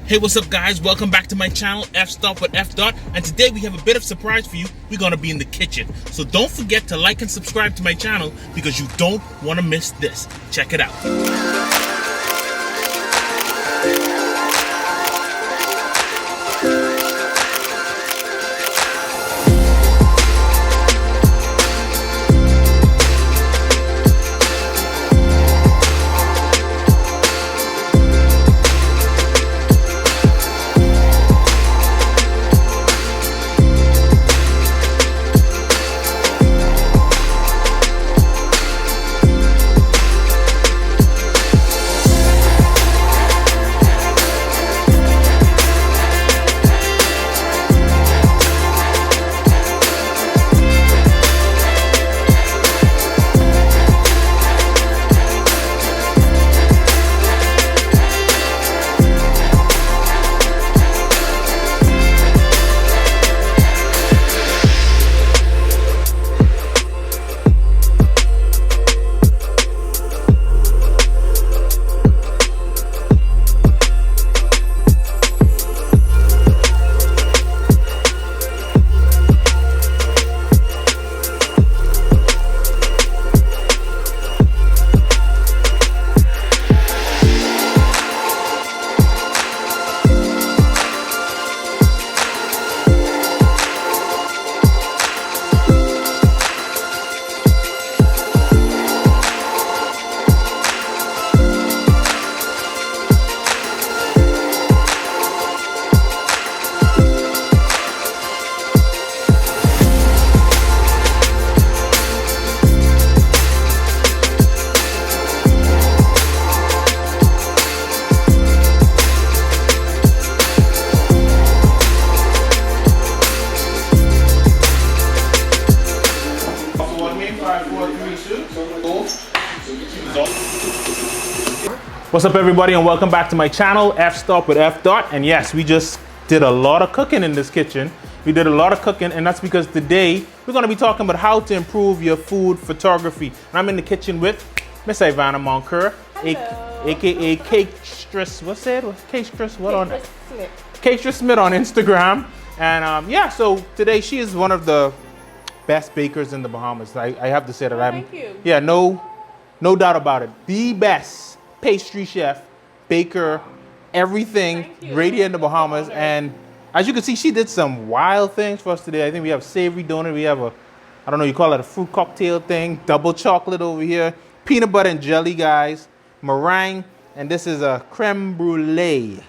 Hey, what's up guys? Welcome back to my channel, F Stop with F Dot, and today we have a bit of surprise for you. We're gonna be in the kitchen. So don't forget to like and subscribe to my channel because you don't wanna miss this. Check it out. What's up everybody and welcome back to my channel, F Stop with F Dot. And yes, we just did a lot of cooking in this kitchen. We did a lot of cooking, and that's because today we're gonna be talking about how to improve your food photography. And I'm in the kitchen with Miss Ivana Moncur, aka Cakestress, what's it? Cakestress, what on? Cakestress Smith on Instagram. And yeah, so today she is one of the best bakers in the Bahamas. I have to say that. Thank you. Yeah, no doubt about it. The best pastry chef, baker, everything right here in the Bahamas. And as you can see, she did some wild things for us today. I think we have savory donut. We have I don't know, you call it a fruit cocktail thing, double chocolate over here, peanut butter and jelly, guys, meringue, and this is a creme brulee.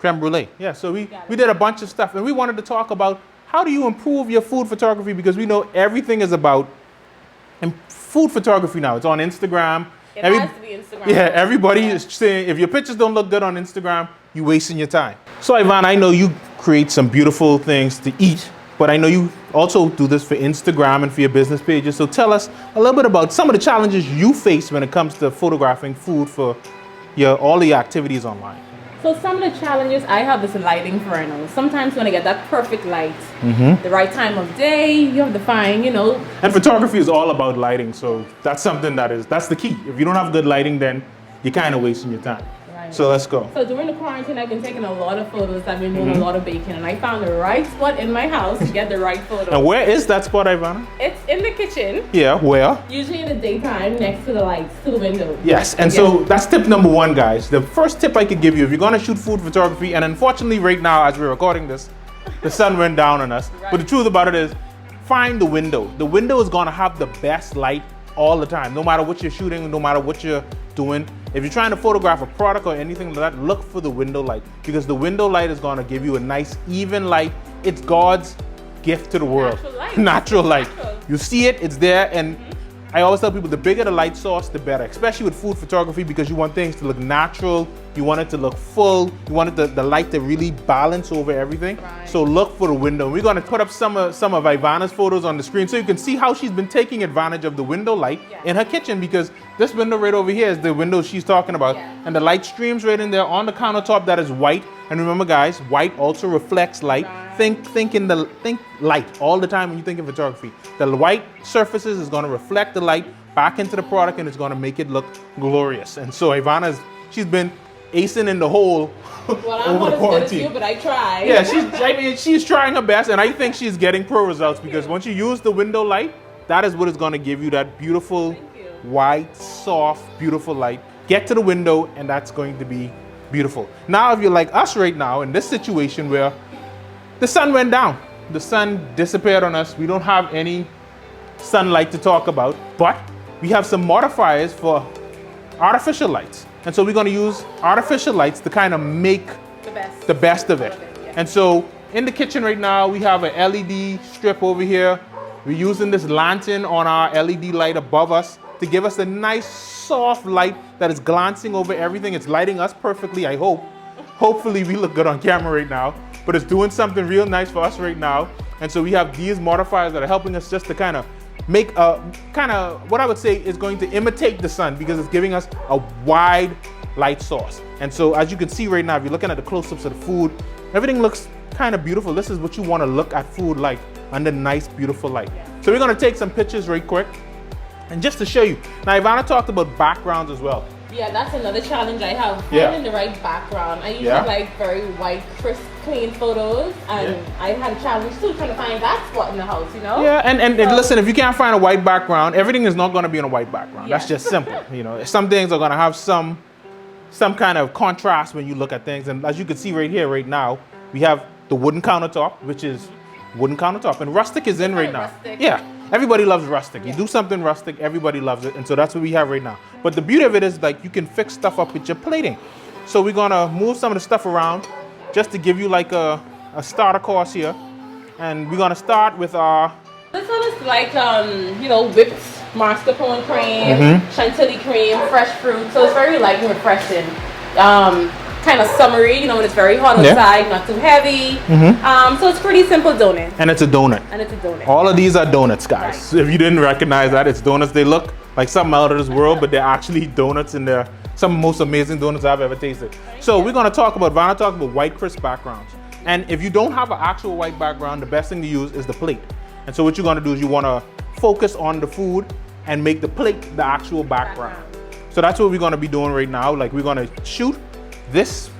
Creme brulee. Yeah, so we did a bunch of stuff, and we wanted to talk about how do you improve your food photography, because we know everything is about food photography now. It's on Instagram. It has to be Instagram. Yeah, everybody is saying if your pictures don't look good on Instagram, you're wasting your time. So Ivana, I know you create some beautiful things to eat, but I know you also do this for Instagram and for your business pages. So tell us a little bit about some of the challenges you face when it comes to photographing food for all of your activities online. So some of the challenges I have is lighting, for now. Sometimes when I get that perfect light, the right time of day, you have to find, And photography is all about lighting, so that's something that's the key. If you don't have good lighting, then you're kind of wasting your time. Right. So let's go. So during the quarantine, I've been taking a lot of photos. I've been doing a lot of baking, and I found the right spot in my house to get the right photo. And where is that spot, Ivana? It's in the kitchen. Yeah, where? Usually in the daytime, next to the lights, to the window. Yes, and so that's tip number one, guys. The first tip I could give you, if you're gonna shoot food photography, and unfortunately right now as we're recording this, the sun went down on us. Right. But the truth about it is, find the window. The window is gonna have the best light all the time, no matter what you're shooting, no matter what you're doing. If you're trying to photograph a product or anything like that, look for the window light, because the window light is gonna give you a nice, even light. It's God's gift to the world. Natural light. You see it, it's there, and I always tell people the bigger the light source, the better, especially with food photography, because you want things to look natural, you want it to look full, you want the light to really balance over everything. Right. So look for the window. We're gonna put up some of Ivana's photos on the screen so you can see how she's been taking advantage of the window light in her kitchen, because this window right over here is the window she's talking about. Yeah. And the light streams right in there on the countertop that is white. And remember guys, white also reflects light. Right. Think light all the time when you think of photography. The white surfaces is gonna reflect the light back into the product, and it's gonna make it look glorious. And so Ivana's, she's been acing in the hole Well, I'm over not the as good as you, quarantine. but I try. Yeah, she's trying her best, and I think she's getting pro results because once you use the window light, that is what is going to give you that beautiful, Thank you. white, soft, beautiful light. Get to the window, and that's going to be beautiful. Now, if you're like us right now in this situation where the sun went down, the sun disappeared on us, we don't have any sunlight to talk about, but we have some modifiers for artificial lights. And so we're going to use artificial lights to kind of make the best of it. Yeah. And so in the kitchen right now, we have an LED strip over here. We're using this lantern on our LED light above us to give us a nice soft light that is glancing over everything. It's lighting us perfectly, I hope. Hopefully we look good on camera right now, but it's doing something real nice for us right now. And so we have these modifiers that are helping us just to kind of make a kind of what I would say is going to imitate the sun because it's giving us a wide light source. And so as you can see right now, if you're looking at the close-ups of the food, everything looks kind of beautiful. This is what you want to look at food like under nice, beautiful light. So we're going to take some pictures right quick. And just to show you, now Ivana talked about backgrounds as well. Yeah, that's another challenge I have. Yeah. Finding the right background. I usually Yeah. like very white, crisp, clean photos, and Yeah. I had a challenge too trying to find that spot in the house. You know? Yeah, and listen, if you can't find a white background, everything is not going to be on a white background. That's Yeah. just simple. You know, some things are going to have some kind of contrast when you look at things. And as you can see right here, right now, we have the wooden countertop, which is wooden countertop, and rustic is in right now. Rustic. Yeah, everybody loves rustic. You do something rustic, everybody loves it, and so that's what we have right now. But the beauty of it is like you can fix stuff up with your plating. So we're gonna move some of the stuff around just to give you like a starter course here, and we're gonna start with our. This one is like whipped mascarpone cream, Mm-hmm. chantilly cream, fresh fruit. So it's very light and refreshing. Kind of summery, when it's very hot Yeah. outside, not too heavy. So it's pretty simple donut. And it's a donut. And it's a donut. All of these are donuts, guys. If you didn't recognize that, it's donuts. They look like something out of this world, but they're actually donuts, and they're some of the most amazing donuts I've ever tasted. So we're gonna talk about, Vanna talked about white crisp backgrounds. And if you don't have an actual white background, the best thing to use is the plate. And so what you're gonna do is you wanna focus on the food and make the plate the actual background. So that's what we're gonna be doing right now. Like we're gonna shoot this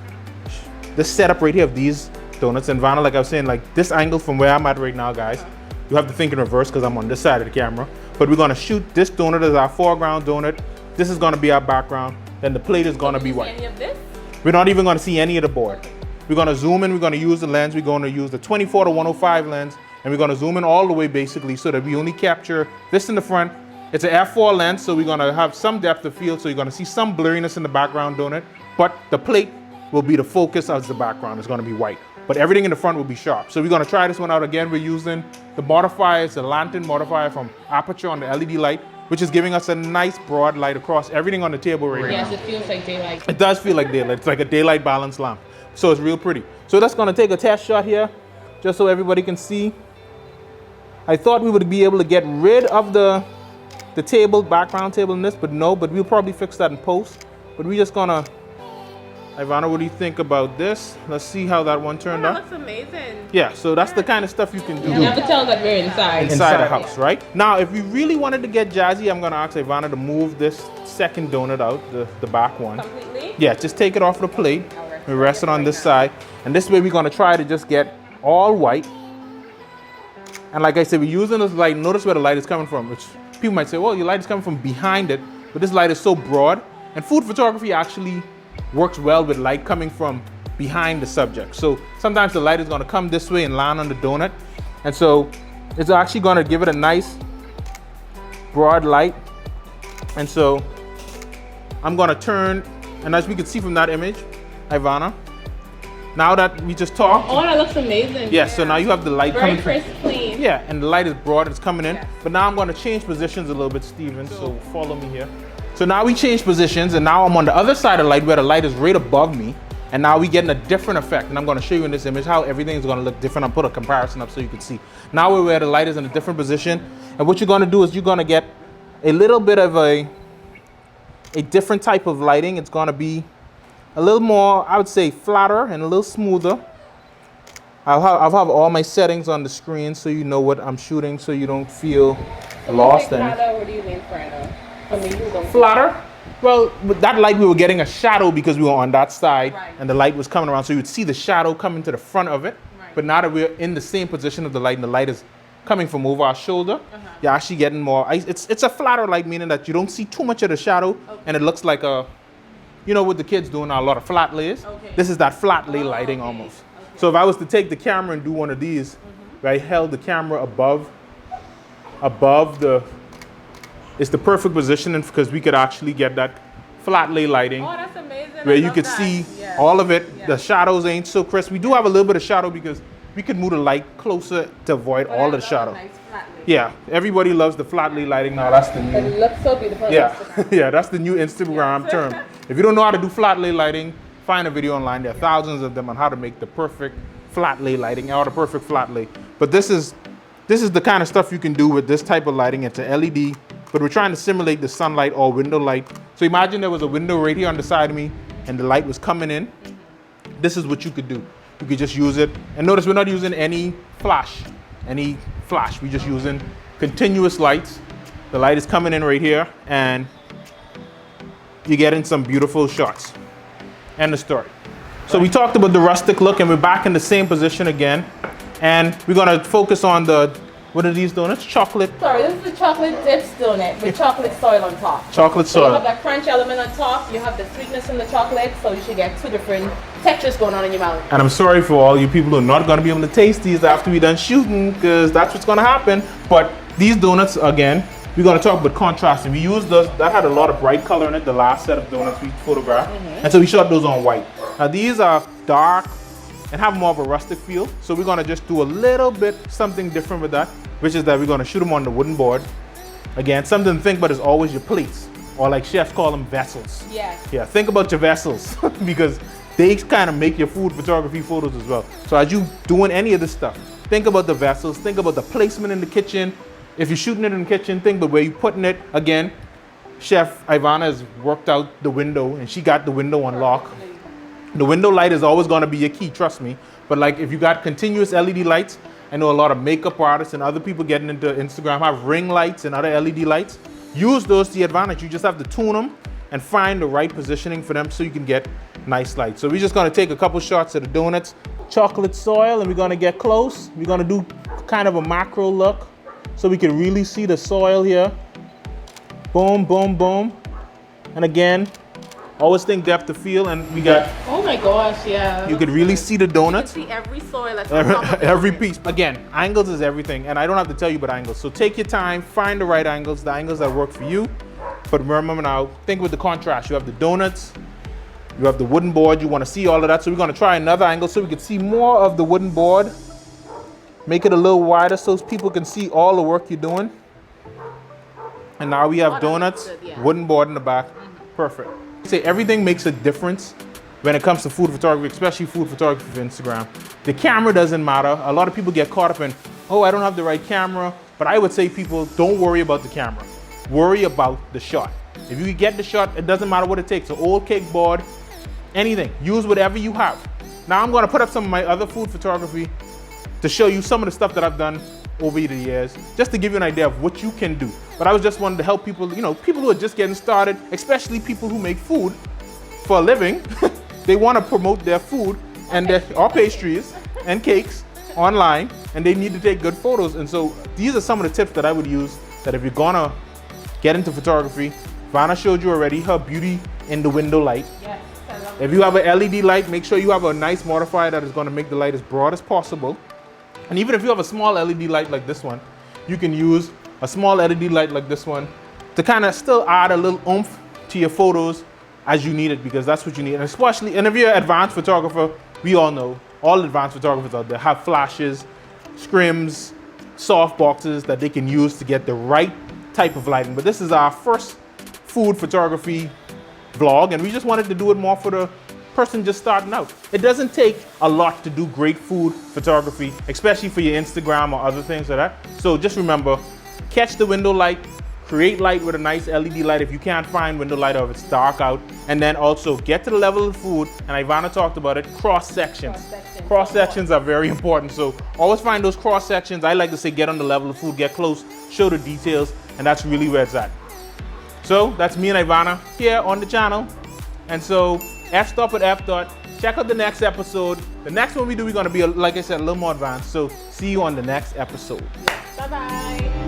setup right here of these donuts. And Vanna, like I was saying, like this angle from where I'm at right now, guys, you have to think in reverse because I'm on this side of the camera. But we're gonna shoot this donut as our foreground donut. This is gonna be our background. Then the plate is gonna be white. Any of this? We're not even gonna see any of the board. We're gonna zoom in, we're gonna use the lens, we're gonna use the 24 to 105 lens, and we're gonna zoom in all the way basically so that we only capture this in the front. It's an f4 lens, so we're gonna have some depth of field, so you're gonna see some blurriness in the background donut, but the plate will be the focus as the background. It's gonna be white, but everything in the front will be sharp. So we're gonna try this one out again. We're using the modifier, it's a lantern modifier from Aperture on the LED light, which is giving us a nice broad light across everything on the table right now. Yes, it feels like daylight. It does feel like daylight. It's like a daylight balance lamp. So it's real pretty. So that's gonna take a test shot here, just so everybody can see. I thought we would be able to get rid of the table, background table in this, but no, but we'll probably fix that in post. But we're just gonna, Ivana, what do you think about this? Let's see how that one turned That out. looks amazing. Yeah, so that's the kind of stuff you can do You never tell that we're inside. inside the house, right? Now, if we really wanted to get jazzy, I'm gonna ask Ivana to move this second donut out, the back one. Completely? Yeah, just take it off the plate. I'll rest We rest it on this side. And this way we're gonna try to just get all white. And like I said, we're using this light. Notice where the light is coming from, which people might say, well, your light is coming from behind it. But this light is so broad. And food photography actually works well with light coming from behind the subject. So sometimes the light is gonna come this way and land on the donut. And so it's actually gonna give it a nice broad light. And so I'm gonna turn, and as we can see from that image, Ivana, now that we just talked, Oh, that looks amazing. yeah, so now you have the light Very coming crisp, clean. Yeah, and the light is broad, it's coming in. Yes. But now I'm gonna change positions a little bit, Steven, so follow me here. So now we change positions, and now I'm on the other side of the light where the light is right above me. And now we're getting a different effect. And I'm gonna show you in this image how everything's gonna look different. I'll put a comparison up so you can see. Now we're where the light is in a different position. And what you're gonna do is you're gonna get a little bit of a different type of lighting. It's gonna be a little more, I would say, flatter and a little smoother. I'll have all my settings on the screen so you know what I'm shooting, so you don't feel lost in it. What do you mean, Fernando? I mean, you don't. Flatter, Well, with that light, we were getting a shadow because we were on that side, Right. and the light was coming around, so you would see the shadow coming to the front of it. Right. But now that we're in the same position of the light, and the light is coming from over our shoulder, Uh-huh. you're actually getting more. It's a flatter light, meaning that you don't see too much of the shadow, and it looks like a, you know, what the kids doing a lot of flat lays. Okay. This is that flat lay Oh, lighting okay. almost. Okay. So if I was to take the camera and do one of these, where I held the camera above the, it's the perfect positioning because we could actually get that flat lay lighting Oh, that's amazing. where I you love could that. see Yeah. all of it. Yeah. The shadows ain't so crisp. We do have a little bit of shadow because we could move the light closer to avoid But all I of the love shadow. Nice flat lay. Yeah, everybody loves the flat lay lighting now. That's the new. It looks so beautiful. on Yeah, Instagram. yeah, that's the new Instagram term. If you don't know how to do flat lay lighting, find a video online. There are thousands of them on how to make the perfect flat lay lighting or the perfect flat lay. But this is the kind of stuff you can do with this type of lighting. It's an LED, but we're trying to simulate the sunlight or window light. So imagine there was a window right here on the side of me and the light was coming in. This is what you could do. You could just use it. And notice we're not using any flash. We're just using continuous lights. The light is coming in right here and you're getting some beautiful shots. End of story. So we talked about the rustic look and we're back in the same position again. And we're gonna focus on what are these donuts? Chocolate Sorry, this is the chocolate dips donut with chocolate soil on top. chocolate So you have soil. that crunch element on top, you have the sweetness in the chocolate, so you should get two different textures going on in your mouth. And I'm sorry for all you people who are not gonna be able to taste these after we're done shooting, because that's what's gonna happen. But these donuts, again, we're gonna talk about contrasting. We used those, that had a lot of bright color in it, the last set of donuts we photographed. And so we shot those on white. Now these are dark and have more of a rustic feel. So we're gonna just do a little bit something different with that, which is that we're gonna shoot them on the wooden board. Again, something to think about is always your plates, or like chefs call them vessels. Yes. Yeah, think about your vessels because they kind of make your food photography photos as well. So as you doing any of this stuff, think about the vessels, think about the placement in the kitchen. If you're shooting it in the kitchen, think about where you're putting it. Again, Chef Ivana has worked out the window and she got the window on lock. The window light is always gonna be your key, trust me. But like if you got continuous LED lights, I know a lot of makeup artists and other people getting into Instagram have ring lights and other LED lights. Use those to your advantage. You just have to tune them and find the right positioning for them so you can get nice light. So we're just gonna take a couple shots of the donuts, chocolate soil, and we're gonna get close. We're gonna do kind of a macro look so we can really see the soil here. Boom, boom, boom. And again, always think depth of field, and we got, Oh my gosh, yeah. you could really see the donuts. see every soil that's on top of the Every donut. piece. Again, angles is everything, and I don't have to tell you about angles. So take your time, find the right angles, the angles that work for you. But remember now, think with the contrast. You have the donuts, you have the wooden board, you want to see all of that. So we're going to try another angle so we can see more of the wooden board. Make it a little wider so people can see all the work you're doing. And now we have that donuts, looks good, yeah. wooden board in the back. Perfect. Say everything makes a difference when it comes to food photography, especially food photography for Instagram. The camera doesn't matter. A lot of people get caught up in, oh, I don't have the right camera. But I would say people, don't worry about the camera. Worry about the shot. If you can get the shot, it doesn't matter what it takes. An old cake board, anything. Use whatever you have. Now I'm gonna put up some of my other food photography to show you some of the stuff that I've done over the years, just to give you an idea of what you can do. But I was just wanted to help people, you know, people who are just getting started, especially people who make food for a living. They want to promote their food and or pastries and cakes online, and they need to take good photos. And so these are some of the tips that I would use that if you're gonna get into photography. Vanna showed you already her beauty in the window light. Yes, I love If you have an LED light, make sure you have a nice modifier that is going to make the light as broad as possible. And even if you have a small LED light like this one, you can use a small LED light like this one to kind of still add a little oomph to your photos as you need it, because that's what you need. And especially, and if you're an advanced photographer, we all know, all advanced photographers out there have flashes, scrims, soft boxes that they can use to get the right type of lighting. But this is our first food photography vlog, and we just wanted to do it more for the person just starting out. It doesn't take a lot to do great food photography, especially for your Instagram or other things like that. So just remember, catch the window light, create light with a nice LED light if you can't find window light or if it's dark out, and then also get to the level of food, and Ivana talked about it, cross sections. Cross sections are very important, so always find those cross sections. I like to say get on the level of food, get close, show the details, and that's really where it's at. So that's me and Ivana here on the channel. And so F-stop with F-dot. Check out the next episode. The next one we do, we're gonna be, like I said, a little more advanced. So see you on the next episode. Bye-bye.